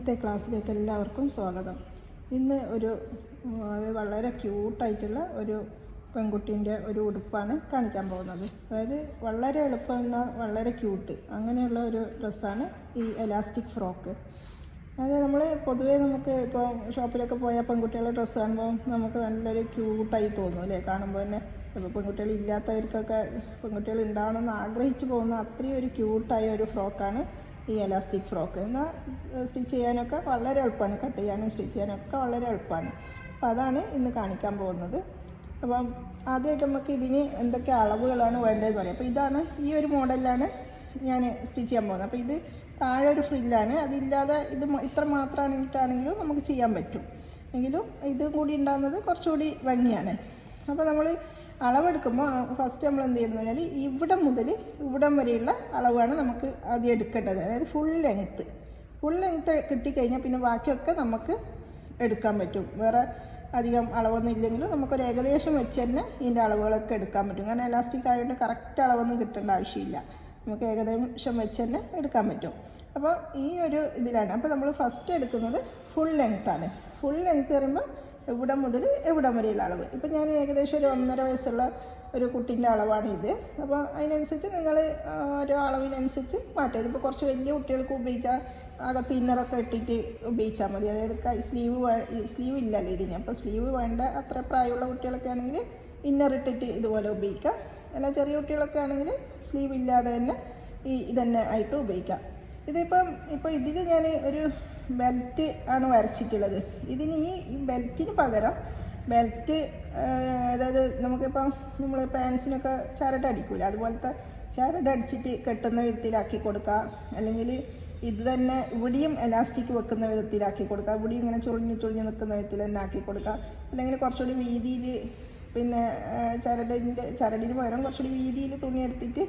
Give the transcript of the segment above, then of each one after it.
ഇന്നത്തെ ക്ലാസ്സിലേക്ക് എല്ലാവർക്കും സ്വാഗതം. ഇന്ന് ഒരു വളരെ ക്യൂട്ടായിട്ടുള്ള ഒരു പെൺകുട്ടീൻ്റെ ഒരു ഉടുപ്പാണ് കാണിക്കാൻ പോകുന്നത്. അതായത് വളരെ എളുപ്പമെന്ന വളരെ ക്യൂട്ട് അങ്ങനെയുള്ള ഒരു ഡ്രസ്സാണ് ഈ എലാസ്റ്റിക് ഫ്രോക്ക്. അതായത് നമ്മൾ പൊതുവേ നമുക്ക് ഇപ്പോൾ ഷോപ്പിലൊക്കെ പോയാൽ പെൺകുട്ടികളുടെ ഡ്രസ്സ് കാണുമ്പോൾ നമുക്ക് നല്ലൊരു ക്യൂട്ടായി തോന്നും അല്ലേ? കാണുമ്പോൾ തന്നെ ഇപ്പോൾ പെൺകുട്ടികൾ ഇല്ലാത്തവർക്കൊക്കെ പെൺകുട്ടികൾ ഉണ്ടാവണമെന്ന് ആഗ്രഹിച്ചു പോകുന്ന അത്രയും ഒരു ക്യൂട്ടായ ഒരു ഫ്രോക്കാണ് ഈ എലാസ്റ്റിക് ഫ്രോക്ക്. എന്നാൽ സ്റ്റിച്ച് ചെയ്യാനൊക്കെ വളരെ എളുപ്പമാണ്, കട്ട് ചെയ്യാനും സ്റ്റിച്ച് ചെയ്യാനൊക്കെ വളരെ എളുപ്പമാണ്. അപ്പോൾ അതാണ് ഇന്ന് കാണിക്കാൻ പോകുന്നത്. അപ്പം ആദ്യമായിട്ട് നമുക്ക് ഇതിന് എന്തൊക്കെ അളവുകളാണ് വേണ്ടതെന്ന് പറയാം. അപ്പോൾ ഇതാണ്, ഈ ഒരു മോഡലിലാണ് ഞാൻ സ്റ്റിച്ച് ചെയ്യാൻ പോകുന്നത്. അപ്പോൾ ഇത് താഴെ ഒരു ഫ്രില്ലാണ്, അതില്ലാതെ ഇത് ഇത്ര മാത്രമാണെങ്കിലാണെങ്കിലും നമുക്ക് ചെയ്യാൻ പറ്റും. എങ്കിലും ഇതും കൂടി ഉണ്ടാകുന്നത് കുറച്ചുകൂടി ഭംഗിയാണ്. അപ്പോൾ നമ്മൾ അളവെടുക്കുമ്പോൾ ഫസ്റ്റ് നമ്മൾ എന്ത് ചെയ്യണമെന്ന് പറഞ്ഞാൽ ഇവിടെ മുതൽ ഇവിടം വരെയുള്ള അളവാണ് നമുക്ക് ആദ്യം എടുക്കേണ്ടത്. അതായത് ഫുൾ ലെങ്ത്ത് കിട്ടിക്കഴിഞ്ഞാൽ പിന്നെ ബാക്കിയൊക്കെ നമുക്ക് എടുക്കാൻ പറ്റും. വേറെ അധികം അളവൊന്നും ഇല്ലെങ്കിലും നമുക്കൊരു ഏകദേശം വെച്ച് തന്നെ ഇതിൻ്റെ അളവുകളൊക്കെ എടുക്കാൻ പറ്റും. കാരണം എലാസ്റ്റിക് ആയതുകൊണ്ട് കറക്റ്റ് അളവൊന്നും കിട്ടേണ്ട ആവശ്യമില്ല, നമുക്ക് ഏകദേശം വെച്ച് തന്നെ എടുക്കാൻ പറ്റും. അപ്പോൾ ഈ ഒരു ഇതിലാണ്. അപ്പോൾ നമ്മൾ ഫസ്റ്റ് എടുക്കുന്നത് ഫുൾ ലെങ്ത്താണ്. ഫുൾ ലെങ്ത്ത് പറയുമ്പോൾ ഇവിടം മുതൽ എവിടം വരെയുള്ള അളവ്. ഇപ്പം ഞാൻ ഏകദേശം ഒരു 1.5 വയസ്സുള്ള ഒരു കുട്ടീൻ്റെ അളവാണ് ഇത്. അപ്പോൾ അതിനനുസരിച്ച് നിങ്ങൾ ഓരോ അളവിനനുസരിച്ച് മാറ്റാം. ഇതിപ്പോൾ കുറച്ച് വലിയ കുട്ടികൾക്ക് ഉപയോഗിക്കാം, അകത്ത് ഇന്നറൊക്കെ ഇട്ടിട്ട് ഉപയോഗിച്ചാൽ മതി. അതായത് സ്ലീവ് ഇല്ലല്ലോ ഇതിന്. അപ്പോൾ സ്ലീവ് വേണ്ട അത്ര പ്രായമുള്ള കുട്ടികളൊക്കെ ആണെങ്കിൽ ഇന്നർ ഇട്ടിട്ട് ഇതുപോലെ ഉപയോഗിക്കാം. അല്ല ചെറിയ കുട്ടികളൊക്കെ ആണെങ്കിൽ സ്ലീവ് ഇല്ലാതെ തന്നെ ഇതന്നെ ആയിട്ട് ഉപയോഗിക്കാം. ഇപ്പോൾ ഇതിൽ ഞാൻ ഒരു ബെൽറ്റ് ആണ് വരച്ചിട്ടുള്ളത്. ഇതിന് ഈ ബെൽറ്റിന് പകരം ബെൽറ്റ്, അതായത് നമുക്കിപ്പം നമ്മൾ പാൻസിനൊക്കെ ചരട് അടിക്കൂല, അതുപോലത്തെ ചരട് അടിച്ചിട്ട് കെട്ടുന്ന വിധത്തിലാക്കി കൊടുക്കുക. അല്ലെങ്കിൽ ഇത് തന്നെ ഇവിടെയും എലാസ്റ്റിക് വെക്കുന്ന വിധത്തിലാക്കി കൊടുക്കുക. ഇവിടെയും ഇങ്ങനെ ചുളിഞ്ഞ് നിൽക്കുന്ന വിധത്തിൽ തന്നെ ആക്കി കൊടുക്കുക. അല്ലെങ്കിൽ കുറച്ചുകൂടി വീതിയിൽ, പിന്നെ ചരടിന് പകരം കുറച്ചുകൂടി വീതിയിൽ തുണി എടുത്തിട്ട്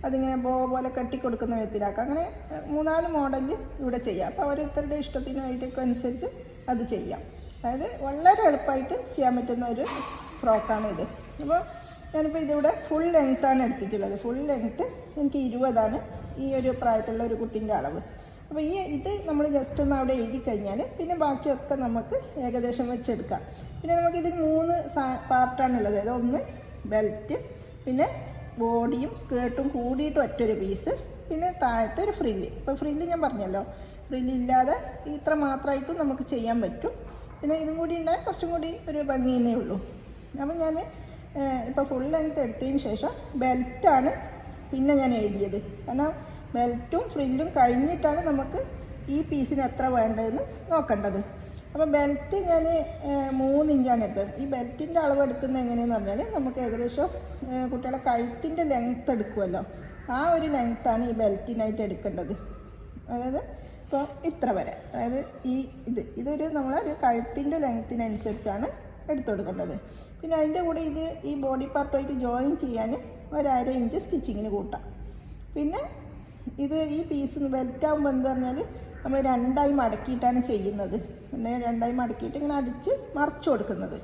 അതിങ്ങനെ പോലെ കെട്ടിക്കൊടുക്കുന്ന വിധത്തിലാക്കാം. അങ്ങനെ 3-4 മോഡലിൽ ഇവിടെ ചെയ്യാം. അപ്പോൾ ഓരോരുത്തരുടെ ഇഷ്ടത്തിനായിട്ടൊക്കെ അനുസരിച്ച് അത് ചെയ്യാം. അതായത് വളരെ എളുപ്പമായിട്ട് ചെയ്യാൻ പറ്റുന്ന ഒരു ഫ്രോക്കാണ് ഇത്. അപ്പോൾ ഞാനിപ്പോൾ ഇതിവിടെ ഫുൾ ലെങ്ത്താണ് എടുത്തിട്ടുള്ളത്. ഫുൾ ലെങ്ത്ത് എനിക്ക് 20ആണ് ഈ ഒരു പ്രായത്തിലുള്ള ഒരു കുട്ടീൻ്റെ അളവ്. അപ്പോൾ ഇത് നമ്മൾ ജസ്റ്റ് ഒന്ന് അവിടെ എഴുതി കഴിഞ്ഞാൽ പിന്നെ ബാക്കിയൊക്കെ നമുക്ക് ഏകദേശം വെച്ചെടുക്കാം. പിന്നെ നമുക്കിതിന് 3 പാർട്ടാണുള്ളത്. അതായത് ഒന്ന് ബെൽറ്റ്, പിന്നെ ബോഡിയും സ്കേർട്ടും കൂടിയിട്ട് ഒറ്റൊരു പീസ്, പിന്നെ താഴത്തെ ഒരു ഫ്രില്ല്. ഇപ്പോൾ ഫ്രില്ല് ഞാൻ പറഞ്ഞല്ലോ, ഫ്രില്ലില്ലാതെ ഇത്ര മാത്രമായിട്ടും നമുക്ക് ചെയ്യാൻ പറ്റും. പിന്നെ ഇതും കൂടി ഉണ്ടായാൽ കുറച്ചും കൂടി ഒരു ഭംഗിയെന്നേ ഉള്ളൂ. അപ്പം ഞാൻ ഇപ്പോൾ ഫുൾ ലെങ്ത്ത് എടുത്തതിന് ശേഷം ബെൽറ്റാണ് പിന്നെ ഞാൻ എഴുതിയത്. കാരണം ബെൽറ്റും ഫ്രില്ലും കഴിഞ്ഞിട്ടാണ് നമുക്ക് ഈ പീസിന് എത്ര വേണ്ടതെന്ന് നോക്കേണ്ടത്. അപ്പോൾ ബെൽറ്റ് ഞാൻ 3 ഇഞ്ചാണ് എടുത്തത്. ഈ ബെൽറ്റിൻ്റെ അളവ് എടുക്കുന്നത് എങ്ങനെയെന്ന് പറഞ്ഞാൽ നമുക്ക് ഏകദേശം കുട്ടികളെ കഴുത്തിൻ്റെ ലെങ്ത്ത് എടുക്കുമല്ലോ, ആ ഒരു ലെങ്ത്താണ് ഈ ബെൽറ്റിനായിട്ട് എടുക്കേണ്ടത്. അതായത് ഇപ്പോൾ ഇത്ര വരെ, അതായത് ഇതൊരു നമ്മളൊരു കഴുത്തിൻ്റെ ലെങ്ത്തിനനുസരിച്ചാണ് എടുത്തു കൊടുക്കേണ്ടത്. പിന്നെ അതിൻ്റെ കൂടെ ഈ ബോഡി പാർട്ടുമായിട്ട് ജോയിൻ ചെയ്യാൻ 1/2 ഇഞ്ച് സ്റ്റിച്ചിങ്ങിന് കൂട്ടാം. പിന്നെ ഈ പീസ് ബെൽറ്റാകുമ്പോൾ എന്താ പറഞ്ഞാൽ നമ്മൾ 2ആയി മടക്കിയിട്ടാണ് ചെയ്യുന്നത്. പിന്നെ 2ആയി മടക്കിയിട്ട് ഇങ്ങനെ അടിച്ച് മറിച്ച് കൊടുക്കുന്നത്.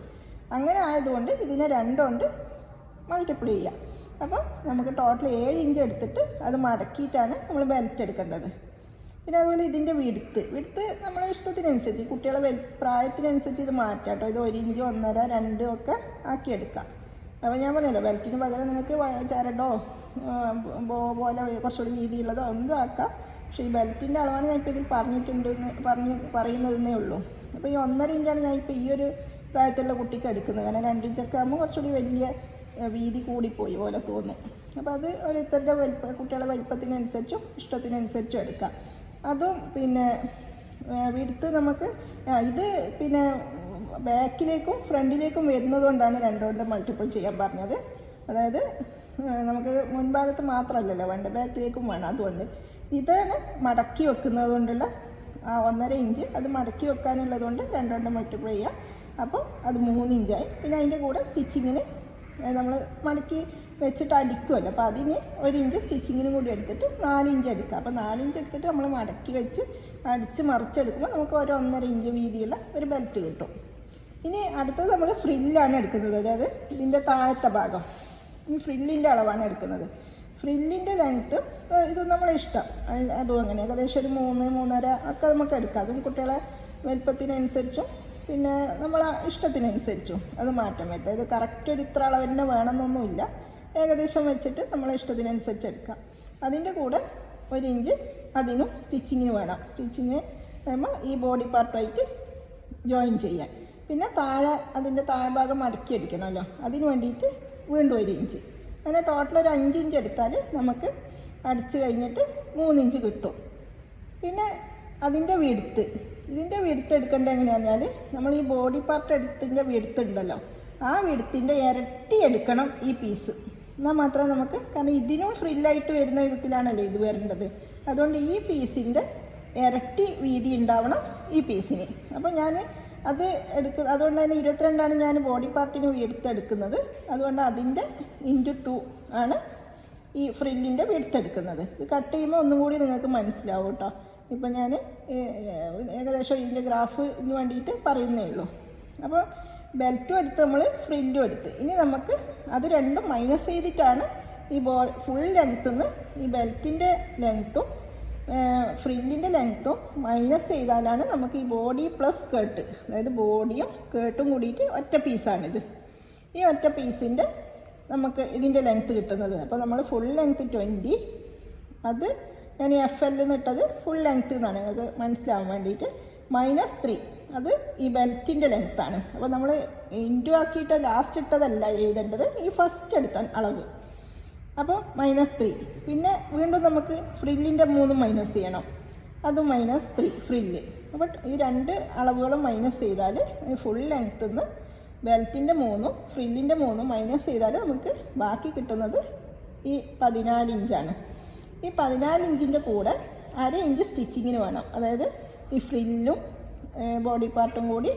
അങ്ങനെ ആയതുകൊണ്ട് ഇതിനെ 2 കൊണ്ട് മൾട്ടിപ്ലൈ ചെയ്യാം. അപ്പോൾ നമുക്ക് ടോട്ടൽ 7 ഇഞ്ച് എടുത്തിട്ട് അത് മടക്കിയിട്ടാണ് നമ്മൾ ബെൽറ്റ് എടുക്കേണ്ടത്. പിന്നെ അതുപോലെ ഇതിൻ്റെ വിഡ്ത്ത് നമ്മളെ ഇഷ്ടത്തിനനുസരിച്ച്, കുട്ടികളെ പ്രായത്തിനനുസരിച്ച് ഇത് മാറ്റാം കേട്ടോ. ഇത് 1 ഇഞ്ച്, 1.5, 2 ഒക്കെ ആക്കിയെടുക്കാം. അപ്പോൾ ഞാൻ പറഞ്ഞല്ലോ, ബെൽറ്റിന് പകരം നിങ്ങൾക്ക് ചരടോ പോലെ കുറച്ചുകൂടി വീതിയുള്ളതോ ഒന്നും ആക്കാം. പക്ഷേ ഈ ബെൽറ്റിൻ്റെ അളവാണ് ഞാൻ ഇപ്പോൾ ഇതിൽ പറയുന്നതെന്നേ ഉള്ളൂ. അപ്പോൾ ഈ 1.5 ഇഞ്ചാണ് ഞാൻ ഇപ്പോൾ ഈ ഒരു പ്രായത്തിലുള്ള കുട്ടിക്ക് എടുക്കുന്നത്. കാരണം 2 ഇഞ്ചൊക്കെ ആകുമ്പോൾ കുറച്ചുകൂടി വലിയ വീതി കൂടിപ്പോയി പോലെ തോന്നും. അപ്പോൾ അത് ഓരോരുത്തരുടെ കുട്ടികളുടെ വലിപ്പത്തിനനുസരിച്ചും ഇഷ്ടത്തിനനുസരിച്ചും എടുക്കാം. അതും പിന്നെ വിഡ്ത്ത് നമുക്ക് ഇത് പിന്നെ ബാക്കിലേക്കും ഫ്രണ്ടിലേക്കും വരുന്നത് കൊണ്ടാണ് 2 കൊണ്ട് മൾട്ടിപ്പിൾ ചെയ്യാൻ പറഞ്ഞത്. അതായത് നമുക്ക് മുൻഭാഗത്ത് മാത്രമല്ലല്ലോ വേണ്ട, ബാക്കിലേക്കും വേണം. അതുകൊണ്ട് ഇതാണ് മടക്കി വെക്കുന്നത് കൊണ്ടുള്ള 1.5 ഇഞ്ച്, അത് മടക്കി വെക്കാനുള്ളത് കൊണ്ട് 2 കൊണ്ട് മൾട്ടിപ്ലൈ ചെയ്യാം. അപ്പോൾ അത് 3 ഇഞ്ചായി. പിന്നെ അതിൻ്റെ കൂടെ സ്റ്റിച്ചിങ്ങിന് നമ്മൾ മടക്കി വെച്ചിട്ട് അടിക്കുമല്ലോ, അപ്പോൾ അതിന് 1 ഇഞ്ച് സ്റ്റിച്ചിങ്ങിനും കൂടി എടുത്തിട്ട് 4 ഇഞ്ച് എടുക്കുക. അപ്പോൾ 4 ഇഞ്ച് എടുത്തിട്ട് നമ്മൾ മടക്കി വെച്ച് അടിച്ച് മറിച്ചെടുക്കുമ്പോൾ നമുക്ക് ഒരു 1.5 ഇഞ്ച് വീതിയുള്ള ഒരു ബെൽറ്റ് കിട്ടും. ഇനി അടുത്തത് നമ്മൾ ഫ്രില്ലാണ് എടുക്കുന്നത്. അതായത് ഇതിൻ്റെ താഴത്തെ ഭാഗം, ഈ ഫ്രില്ലിൻ്റെ അളവാണ് എടുക്കുന്നത്. ഫ്രില്ലിൻ്റെ ലെങ്ത്ത് ഇത് നമ്മളെ ഇഷ്ടം, അതും അങ്ങനെ ഏകദേശം ഒരു 3, 3.5 ഒക്കെ നമുക്ക് എടുക്കാം. അതും കുട്ടികളെ വലിപ്പത്തിനനുസരിച്ചും പിന്നെ നമ്മളെ ഇഷ്ടത്തിനനുസരിച്ചും അത് മാറ്റം വരുത്താം. ഇത് കറക്റ്റ് ഒരു ഇത്ര അളവ് തന്നെ വേണമെന്നൊന്നുമില്ല, ഏകദേശം വെച്ചിട്ട് നമ്മളെ ഇഷ്ടത്തിനനുസരിച്ച് എടുക്കാം. അതിൻ്റെ കൂടെ 1 ഇഞ്ച് അതിനും സ്റ്റിച്ചിങ്ങിന് വേണം. സ്റ്റിച്ചിങ് വരുമ്പോൾ ഈ ബോഡി പാർട്ടായിട്ട് ജോയിൻ ചെയ്യാൻ. പിന്നെ താഴെ അതിൻ്റെ താഴ്ഭാഗം മടക്കി അടിക്കണമല്ലോ, അതിന് വേണ്ടിയിട്ട് വീണ്ടും 1 ഇഞ്ച്. അങ്ങനെ ടോട്ടൽ ഒരു 5 ഇഞ്ച് എടുത്താൽ നമുക്ക് അടിച്ച് കഴിഞ്ഞിട്ട് 3 ഇഞ്ച് കിട്ടും. പിന്നെ അതിൻ്റെ വിഡ്ത്ത്, ഇതിൻ്റെ വിഡ്ത്ത് എടുക്കേണ്ടത് എങ്ങനെയാണെന്ന് പറഞ്ഞാൽ നമ്മൾ ഈ ബോഡി പാർട്ട് എടുത്തിൻ്റെ വിഡ്ത്ത് ഉണ്ടല്ലോ, ആ വിഡ്ത്തിൻ്റെ ഇരട്ടി എടുക്കണം ഈ പീസ്. എന്നാൽ മാത്രമേ നമുക്ക്, കാരണം ഇതിനും ഫ്രില്ലായിട്ട് വരുന്ന വിധത്തിലാണല്ലോ ഇത് വരേണ്ടത്. അതുകൊണ്ട് ഈ പീസിൻ്റെ ഇരട്ടി വീതി ഉണ്ടാവണം ഈ പീസിന്. അപ്പോൾ ഞാൻ അത് അതുകൊണ്ട് തന്നെ 22 ഞാൻ ബോഡി പാർട്ടിന് എടുക്കുന്നത്. അതുകൊണ്ട് അതിൻ്റെ × 2 ആണ് ഈ ഫ്രില്ലിൻ്റെ എടുക്കുന്നത്. ഇത് കട്ട് ചെയ്യുമ്പോൾ ഒന്നും കൂടി നിങ്ങൾക്ക് മനസ്സിലാവും കേട്ടോ. ഇപ്പം ഞാൻ ഏകദേശം ഇതിൻ്റെ ഗ്രാഫിന് വേണ്ടിയിട്ട് പറയുന്നേ ഉള്ളൂ. അപ്പോൾ ബെൽറ്റും എടുത്ത് നമ്മൾ ഫ്രില്ലും എടുത്ത്, ഇനി നമുക്ക് അത് രണ്ടും മൈനസ് ചെയ്തിട്ടാണ് ഈ ഫുൾ ലെങ്ത്തിൽ നിന്ന് ഈ ബെൽറ്റിൻ്റെ ലെങ്ത്തും ഫ്രില്ലിൻ്റെ ലെങ്ത്തും മൈനസ് ചെയ്താലാണ് നമുക്ക് ഈ ബോഡി പ്ലസ് സ്കേർട്ട്, അതായത് ബോഡിയും സ്കേർട്ടും കൂടിയിട്ട് ഒറ്റ പീസാണിത്. ഈ ഒറ്റ പീസിൻ്റെ നമുക്ക് ഇതിൻ്റെ ലെങ്ത്ത് കിട്ടുന്നത്. അപ്പോൾ നമ്മൾ ഫുൾ ലെങ്ത്ത് 20, അത് ഞാൻ FL ഇട്ടത് ഫുൾ ലെങ്ത്ത് എന്നാണ് നിങ്ങൾക്ക് മനസ്സിലാവാൻ വേണ്ടിയിട്ട്. -3 അത് ഈ ബെൽറ്റിൻ്റെ ലെങ്ത്താണ്. അപ്പോൾ നമ്മൾ ഇൻറ്റു ആക്കിയിട്ട് ലാസ്റ്റ് ഇട്ടതല്ല എഴുതേണ്ടത്, ഈ ഫസ്റ്റ് എടുത്ത അളവ്. അപ്പോൾ -3. പിന്നെ വീണ്ടും നമുക്ക് ഫ്രില്ലിൻ്റെ 3 മൈനസ് ചെയ്യണം, അതും -3 ഫ്രില്ല്. അപ്പോൾ ഈ 2 അളവുകളും മൈനസ് ചെയ്താൽ ഫുൾ ലെങ്ത്തിൽ നിന്ന് ബെൽറ്റിൻ്റെ 3ഉം ഫ്രില്ലിൻ്റെ 3ഉം മൈനസ് ചെയ്താൽ നമുക്ക് ബാക്കി കിട്ടുന്നത് ഈ 14 ഇഞ്ചാണ്. ഈ 14 ഇഞ്ചിൻ്റെ കൂടെ 1/2 ഇഞ്ച് സ്റ്റിച്ചിങ്ങിന് വേണം. അതായത് ഈ ഫ്രില്ലും ബോഡി പാർട്ടും കൂടി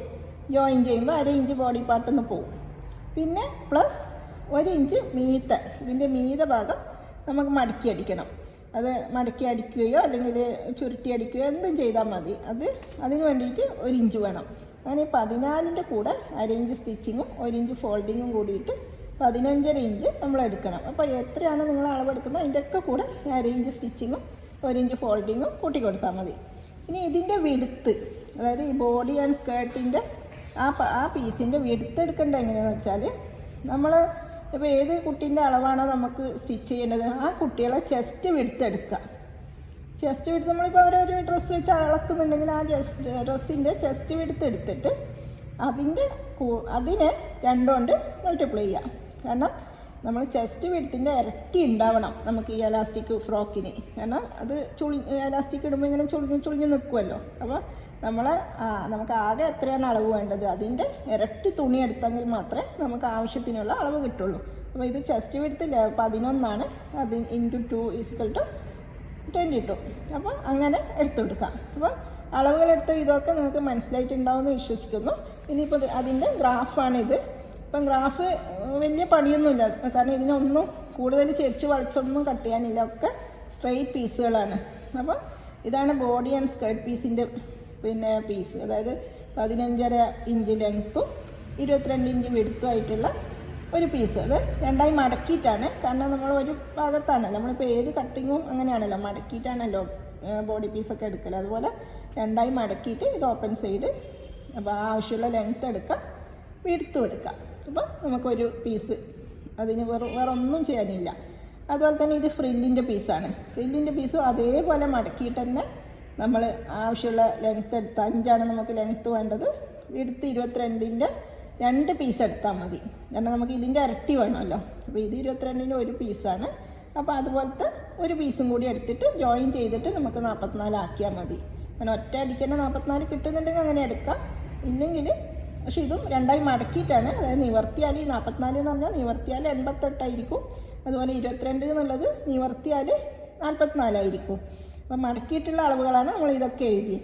ജോയിൻ ചെയ്യുമ്പോൾ 1/2 ഇഞ്ച് ബോഡി പാർട്ടിൽ നിന്ന് പോകും. പിന്നെ പ്ലസ് 1 ഇഞ്ച് മീത്ത, ഇതിൻ്റെ മീത ഭാഗം നമുക്ക് മടക്കി അടിക്കണം. അത് മടക്കി അടിക്കുകയോ അല്ലെങ്കിൽ ചുരുട്ടി അടിക്കുകയോ എന്തും ചെയ്താൽ മതി. അതിന് വേണ്ടിയിട്ട് 1 ഇഞ്ച് വേണം. അങ്ങനെ 14ൻ്റെ കൂടെ 1/2 ഇഞ്ച് സ്റ്റിച്ചിങ്ങും 1 ഇഞ്ച് ഫോൾഡിങ്ങും കൂടിയിട്ട് 15.5 ഇഞ്ച് നമ്മൾ എടുക്കണം. അപ്പോൾ എത്രയാണ് നിങ്ങൾ അളവെടുക്കുന്നത് അതിൻ്റെയൊക്കെ കൂടെ 1/2 ഇഞ്ച് സ്റ്റിച്ചിങ്ങും 1 ഇഞ്ച് ഫോൾഡിങ്ങും കൂട്ടി കൊടുത്താൽ മതി. ഇനി ഇതിൻ്റെ വിഡ്ത്ത്, അതായത് ഈ ബോഡി ആൻഡ് സ്കേർട്ടിൻ്റെ ആ പീസിൻ്റെ വിഡ്ത്ത് എടുക്കേണ്ടത് എങ്ങനെയാണെന്ന് വെച്ചാൽ, നമ്മൾ ഇപ്പോൾ ഏത് കുട്ടീൻ്റെ അളവാണോ നമുക്ക് സ്റ്റിച്ച് ചെയ്യേണ്ടത് ആ കുട്ടികളെ ചെസ്റ്റ് വിഡ്ത്ത് എടുക്കുക. ചെസ്റ്റ് വിഡ്ത്ത് നമ്മളിപ്പോൾ അവരൊരു ഡ്രസ്സ് വെച്ച് അളക്കുന്നുണ്ടെങ്കിൽ ആ ഡ്രസ്സിൻ്റെ ചെസ്റ്റ് വിഡ്ത്ത് എടുത്തിട്ട് അതിനെ 2 കൊണ്ട് മൾട്ടിപ്ലൈ ചെയ്യാം. കാരണം നമ്മൾ ചെസ്റ്റ് വിഡ്ത്തിൻ്റെ ഇരട്ടി ഉണ്ടാവണം നമുക്ക് ഈ എലാസ്റ്റിക് ഫ്രോക്കിന്. കാരണം അത് എലാസ്റ്റിക് ഇടുമ്പോൾ ഇങ്ങനെ ചുളിഞ്ഞ് നിൽക്കുമല്ലോ. അപ്പോൾ നമുക്ക് ആകെ എത്രയാണ് അളവ് വേണ്ടത് അതിൻ്റെ ഇരട്ടി തുണി എടുത്തെങ്കിൽ മാത്രമേ നമുക്ക് ആവശ്യത്തിനുള്ള അളവ് കിട്ടുള്ളൂ. അപ്പോൾ ഇത് ചെസ്റ്റ് വിഡ്ത്ത് 11 അത് × 2 = 22. അപ്പോൾ അങ്ങനെ എടുത്തു കൊടുക്കാം. അപ്പോൾ അളവുകളെടുത്ത ഇതൊക്കെ നിങ്ങൾക്ക് മനസ്സിലായിട്ടുണ്ടാവുമെന്ന് വിശ്വസിക്കുന്നു. ഇനിയിപ്പോൾ അതിൻ്റെ ഗ്രാഫാണിത്. ഇപ്പം ഗ്രാഫ് വലിയ പണിയൊന്നുമില്ല, കാരണം ഇതിനൊന്നും കൂടുതൽ ചെരിച്ച് വളച്ചൊന്നും കട്ട് ചെയ്യാനില്ല, ഒക്കെ സ്ട്രെയിറ്റ് പീസുകളാണ്. അപ്പോൾ ഇതാണ് ബോഡി ആൻഡ് സ്കേർട്ട് പീസിൻ്റെ പീസ്, അതായത് 15.5 ഇഞ്ച് ലെങ്ത്തും 22 ഇഞ്ച് വിഡ്ത്തും ആയിട്ടുള്ള ഒരു പീസ്. അത് 2ആയി മടക്കിയിട്ടാണ്, കാരണം നമ്മൾ ഒരു ഭാഗത്താണല്ലോ, നമ്മളിപ്പോൾ ഏത് കട്ടിങ്ങും അങ്ങനെയാണല്ലോ, മടക്കിയിട്ടാണല്ലോ ബോഡി പീസൊക്കെ എടുക്കൽ. അതുപോലെ 2ആയി മടക്കിയിട്ട് ഇത് ഓപ്പൺ സൈഡ്. അപ്പോൾ ആവശ്യമുള്ള ലെങ്ത്ത് എടുക്കാം, വിഡ്ത്തും എടുക്കാം. അപ്പോൾ നമുക്കൊരു പീസ്, അതിന് വേറെ ഒന്നും ചെയ്യാനില്ല. അതുപോലെ തന്നെ ഇത് ഫ്രില്ലിൻ്റെ പീസാണ്. ഫ്രില്ലിൻ്റെ പീസും അതേപോലെ മടക്കിയിട്ട് തന്നെ നമ്മൾ ആവശ്യമുള്ള ലെങ്ത്ത് എടുത്താൽ 5 നമുക്ക് ലെങ്ത്ത് വേണ്ടത്. വിഡ്ത്ത് 22ൻ്റെ 2 പീസ് എടുത്താൽ മതി, കാരണം നമുക്ക് ഇതിൻ്റെ ഇരട്ടി വേണമല്ലോ. അപ്പോൾ ഇത് 22ൻ്റെ ഒരു പീസാണ്. അപ്പോൾ അതുപോലത്തെ ഒരു പീസും കൂടി എടുത്തിട്ട് ജോയിൻ ചെയ്തിട്ട് നമുക്ക് 44 ആക്കിയാൽ മതി. അങ്ങനെ ഒറ്റ അടിക്കന്നെ 44 കിട്ടുന്നുണ്ടെങ്കിൽ അങ്ങനെ എടുക്കാം. ഇല്ലെങ്കിൽ പക്ഷേ ഇതും 2ആയി മടക്കിയിട്ടാണ്, അതായത് നിവർത്തിയാൽ ഈ 44 എന്ന് പറഞ്ഞാൽ നിവർത്തിയാൽ 88 ആയിരിക്കും. അതുപോലെ 22 എന്നുള്ളത് നിവർത്തിയാൽ 44 ആയിരിക്കും. അപ്പോൾ മടക്കിയിട്ടുള്ള അളവുകളാണ് നമ്മൾ ഇതൊക്കെ എഴുതി.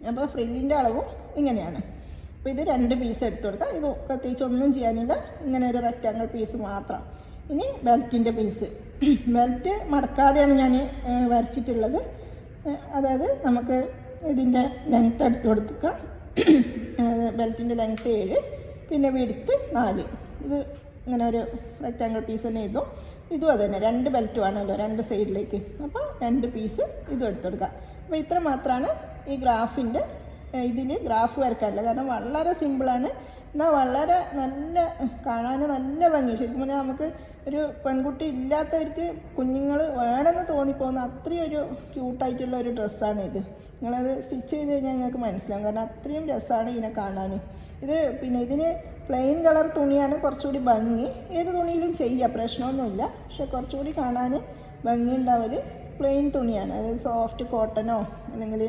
അപ്പോൾ ഫ്രില്ലിൻ്റെ അളവും ഇങ്ങനെയാണ്. അപ്പോൾ ഇത് 2 പീസ് എടുത്തു കൊടുക്കാം. ഇത് പ്രത്യേകിച്ച് ഒന്നും ചെയ്യാനില്ല, ഇങ്ങനെ ഒരു റെക്റ്റാങ്കിൾ പീസ് മാത്രം. ഇനി ബെൽറ്റിൻ്റെ പീസ്, ബെൽറ്റ് മടക്കാതെയാണ് ഞാൻ വരച്ചിട്ടുള്ളത്. അതായത് നമുക്ക് ഇതിൻ്റെ ലെങ്ത്ത് എടുത്ത് കൊടുക്കുക. ബെൽറ്റിൻ്റെ ലെങ്ത്ത് 7, പിന്നെ വിഡ്ത്ത് 4. ഇത് ഇങ്ങനെ ഒരു റെക്റ്റാങ്കിൾ പീസ് തന്നെ ചെയ്തു. ഇതും അത് തന്നെ, 2 ബെൽറ്റ് വേണമല്ലോ 2 സൈഡിലേക്ക്. അപ്പോൾ 2 പീസ് ഇതും എടുത്തെടുക്കാം. അപ്പോൾ ഇത്ര മാത്രമാണ് ഈ ഗ്രാഫിൻ്റെ ഇതിൽ ഗ്രാഫ് വരക്കാറില്ല. കാരണം വളരെ സിമ്പിളാണ്, എന്നാൽ വളരെ നല്ല കാണാൻ നല്ല ഭംഗി. ശരിക്കും പറഞ്ഞാൽ നമുക്ക് ഒരു പെൺകുട്ടി ഇല്ലാത്തവർക്ക് കുഞ്ഞുങ്ങൾ വേണമെന്ന് തോന്നിപ്പോകുന്ന അത്രയും ഒരു ക്യൂട്ടായിട്ടുള്ള ഒരു ഡ്രസ്സാണ് ഇത്. നിങ്ങളത് സ്റ്റിച്ച് ചെയ്ത് കഴിഞ്ഞാൽ നിങ്ങൾക്ക് മനസ്സിലാവും, കാരണം അത്രയും രസമാണ് ഇതിനെ കാണാൻ. ഇത് പിന്നെ ഇതിന് പ്ലെയിൻ കളർ തുണിയാണ് കുറച്ചുകൂടി ഭംഗി. ഏത് തുണിയിലും ചെയ്യാം, പ്രശ്നമൊന്നുമില്ല. പക്ഷെ കുറച്ചുകൂടി കാണാൻ ഭംഗി ഉണ്ടാവൽ പ്ലെയിൻ തുണിയാണ്. അതായത് സോഫ്റ്റ് കോട്ടനോ അല്ലെങ്കിൽ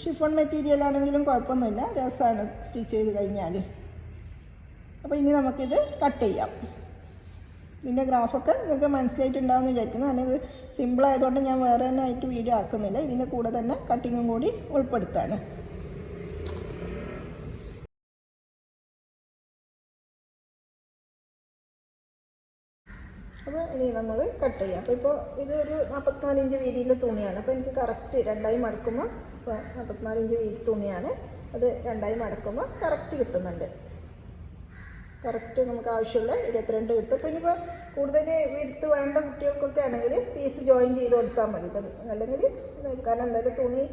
ഷിഫോൺ മെറ്റീരിയൽ ആണെങ്കിലും കുഴപ്പമൊന്നുമില്ല, രസമാണ് സ്റ്റിച്ച് ചെയ്ത് കഴിഞ്ഞാൽ. അപ്പോൾ ഇനി നമുക്കിത് കട്ട് ചെയ്യാം. ഇതിൻ്റെ ഗ്രാഫൊക്കെ നിങ്ങൾക്ക് മനസ്സിലായിട്ടുണ്ടാകുമെന്ന് വിചാരിക്കുന്നു. കാരണം ഇത് സിമ്പിളായതുകൊണ്ട് ഞാൻ വേറെ തന്നെ ആയിട്ട് വീഡിയോ ആക്കുന്നില്ല, ഇതിൻ്റെ കൂടെ തന്നെ കട്ടിങ്ങും കൂടി ഉൾപ്പെടുത്താണ്. അപ്പോൾ ഇനി നമ്മൾ കട്ട് ചെയ്യാം. അപ്പോൾ ഇതൊരു 44 ഇഞ്ച് വീതിയിലെ തുണിയാണ്. അപ്പോൾ എനിക്ക് കറക്റ്റ് 2ആയി മടക്കുമ്പോൾ, ഇപ്പോൾ 44 ഇഞ്ച് വീതി തുണിയാണ്, അത് 2ആയി മടക്കുമ്പോൾ കറക്റ്റ് കിട്ടുന്നുണ്ട്. കറക്റ്റ് നമുക്ക് ആവശ്യമുള്ള 22 കിട്ടും. അപ്പോൾ ഇനിയിപ്പോൾ കൂടുതൽ വിടുത്ത് വേണ്ട കുട്ടികൾക്കൊക്കെ ആണെങ്കിൽ പീസ് ജോയിൻ ചെയ്ത് കൊടുത്താൽ മതി. ഇപ്പം അല്ലെങ്കിൽ കാരണം എന്തായാലും തുണി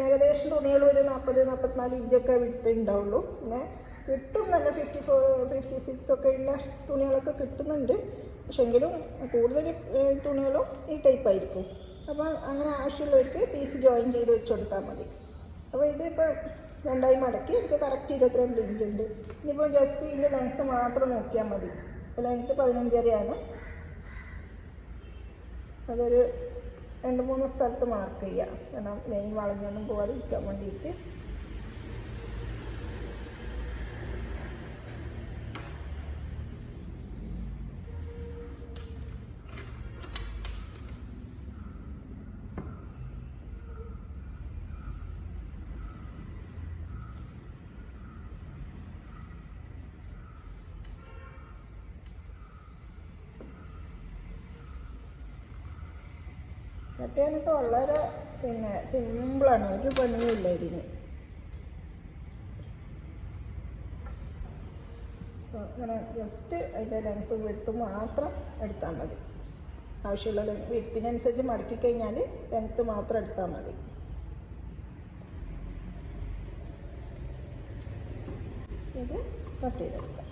ഏകദേശം തുണികൾ ഒരു 40-44 ഇഞ്ചൊക്കെ വിടുത്ത് ഉണ്ടാവുള്ളൂ. പിന്നെ കിട്ടും നല്ല 54-56 ഒക്കെ ഉള്ള തുണികളൊക്കെ കിട്ടുന്നുണ്ട്. പക്ഷെ എങ്കിലും കൂടുതൽ തുണികളും ഈ ടൈപ്പായിരിക്കും. അപ്പോൾ അങ്ങനെ ആവശ്യമുള്ളവർക്ക് പീസ് ജോയിൻ ചെയ്ത് വെച്ച് കൊടുത്താൽ മതി. അപ്പോൾ ഇതിപ്പോൾ 2ആയി മടക്കി എനിക്ക് കറക്റ്റ് 22 ഇഞ്ച് ഉണ്ട്. ഇനിയിപ്പോൾ ജസ്റ്റ് ഇതിൻ്റെ ലെങ്ത്ത് മാത്രം നോക്കിയാൽ മതി. അപ്പോൾ ലെങ്ത്ത് 15.5 അതൊരു 2-3 സ്ഥലത്ത് മാർക്ക് ചെയ്യാം, കാരണം ലൈൻ വളഞ്ഞൊന്നും പോകാതിരിക്കാൻ വേണ്ടിയിട്ട്. കട്ട് ചെയ്യാനൊക്കെ വളരെ സിമ്പിളാണ്, ഒരു പണിയുമില്ല ഇതിന്. അപ്പോൾ അങ്ങനെ ജസ്റ്റ് അതിൻ്റെ ലെങ്ത്ത് വിടുത്ത് മാത്രം എടുത്താൽ മതി. ആവശ്യമുള്ള വിടുത്തിനനുസരിച്ച് മടക്കി കഴിഞ്ഞാൽ ലെങ്ത്ത് മാത്രം എടുത്താൽ മതി. ഇത് കട്ട് ചെയ്തെടുക്കാം.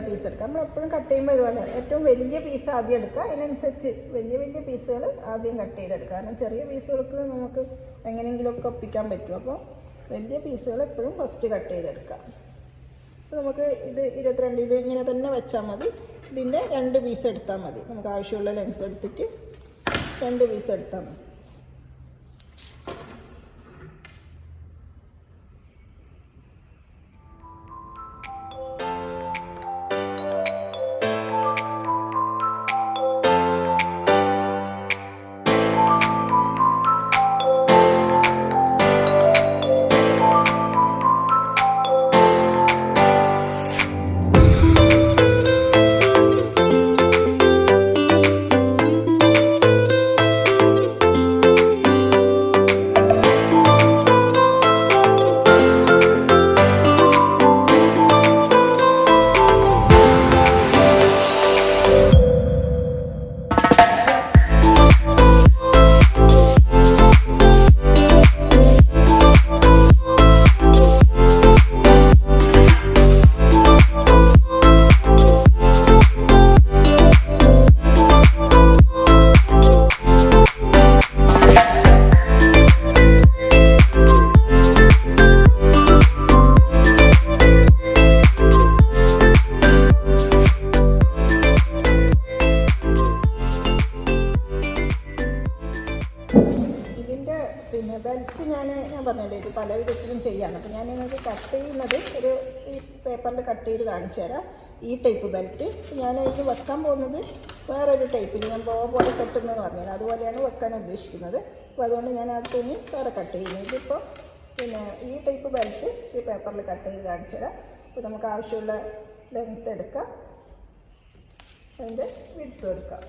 പീസ് എടുക്കാം. നമ്മളെപ്പോഴും കട്ട് ചെയ്യുമ്പോൾ ഇതുപോലെ ഏറ്റവും വലിയ പീസ് ആദ്യം എടുക്കുക, അതിനനുസരിച്ച് വലിയ പീസുകൾ ആദ്യം കട്ട് ചെയ്തെടുക്കുക. കാരണം ചെറിയ പീസുകൾക്ക് നമുക്ക് എങ്ങനെയെങ്കിലുമൊക്കെ ഒപ്പിക്കാൻ പറ്റും. അപ്പോൾ വലിയ പീസുകൾ എപ്പോഴും ഫസ്റ്റ് കട്ട് ചെയ്തെടുക്കുക. അപ്പോൾ നമുക്ക് ഇത് 22 ഇത് ഇങ്ങനെ തന്നെ വെച്ചാൽ മതി. ഇതിൻ്റെ 2 പീസ് എടുത്താൽ മതി. നമുക്ക് ആവശ്യമുള്ള ലെങ്ത്ത് എടുത്തിട്ട് 2 പീസ് എടുത്താൽ മതി. ബെൽറ്റ് ഞാൻ പറഞ്ഞില്ലേ ഇത് പല വിധത്തിലും ചെയ്യാം. അപ്പോൾ ഞാൻ നിങ്ങൾക്ക് കട്ട് ചെയ്യുന്നത് ഈ പേപ്പറിൽ കട്ട് ചെയ്ത് കാണിച്ചു തരാം. ഈ ടൈപ്പ് ബെൽറ്റ് ഞാൻ ഇത് വെക്കാൻ പോകുന്നത് വേറൊരു ടൈപ്പിൽ ഞാൻ പോലെ കെട്ടുന്നതെന്ന് പറഞ്ഞത് അതുപോലെയാണ് വെക്കാൻ ഉദ്ദേശിക്കുന്നത്. അപ്പോൾ അതുകൊണ്ട് ഞാൻ അത് തുണി വേറെ കട്ട് ചെയ്യുന്നത്. ഇതിപ്പോൾ ഈ ടൈപ്പ് ബെൽറ്റ് ഈ പേപ്പറിൽ കട്ട് ചെയ്ത് കാണിച്ചു തരാം. അപ്പോൾ നമുക്ക് ആവശ്യമുള്ള ലെങ്ത്ത് എടുക്കാം, അതിൻ്റെ വിഡ്ത്ത് എടുക്കാം.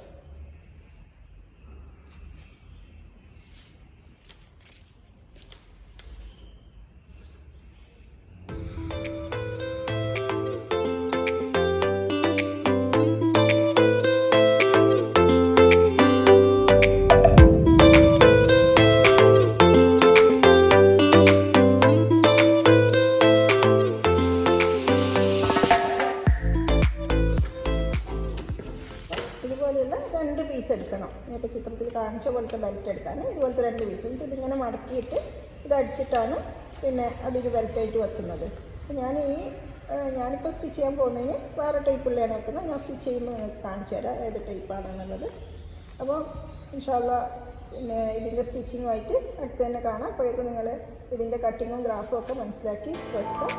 കാണിച്ച പോലത്തെ ബെൽറ്റ് എടുക്കാൻ ഇതുപോലത്തെ 2 പീസ് ഇതിങ്ങനെ മടക്കിയിട്ട് ഇതടിച്ചിട്ടാണ് പിന്നെ അതിൽ ബെൽറ്റായിട്ട് വെക്കുന്നത്. അപ്പോൾ ഞാനിപ്പോൾ സ്റ്റിച്ച് ചെയ്യാൻ പോകുന്നതിന് വേറെ ടൈപ്പുള്ളതാണ് വെക്കുന്നത്. ഞാൻ സ്റ്റിച്ച് ചെയ്യുമ്പോൾ കാണിച്ചു തരാം ഏത് ടൈപ്പാണെന്നുള്ളത്. അപ്പോൾ ഇൻഷാ അല്ലാഹ് പിന്നെ ഇതിൻ്റെ സ്റ്റിച്ചിങ്ങുമായിട്ട് അടുത്ത് തന്നെ കാണാം. അപ്പോഴേക്കും നിങ്ങൾ ഇതിൻ്റെ കട്ടിങ്ങും ഗ്രാഫും ഒക്കെ മനസ്സിലാക്കി വെക്കുക.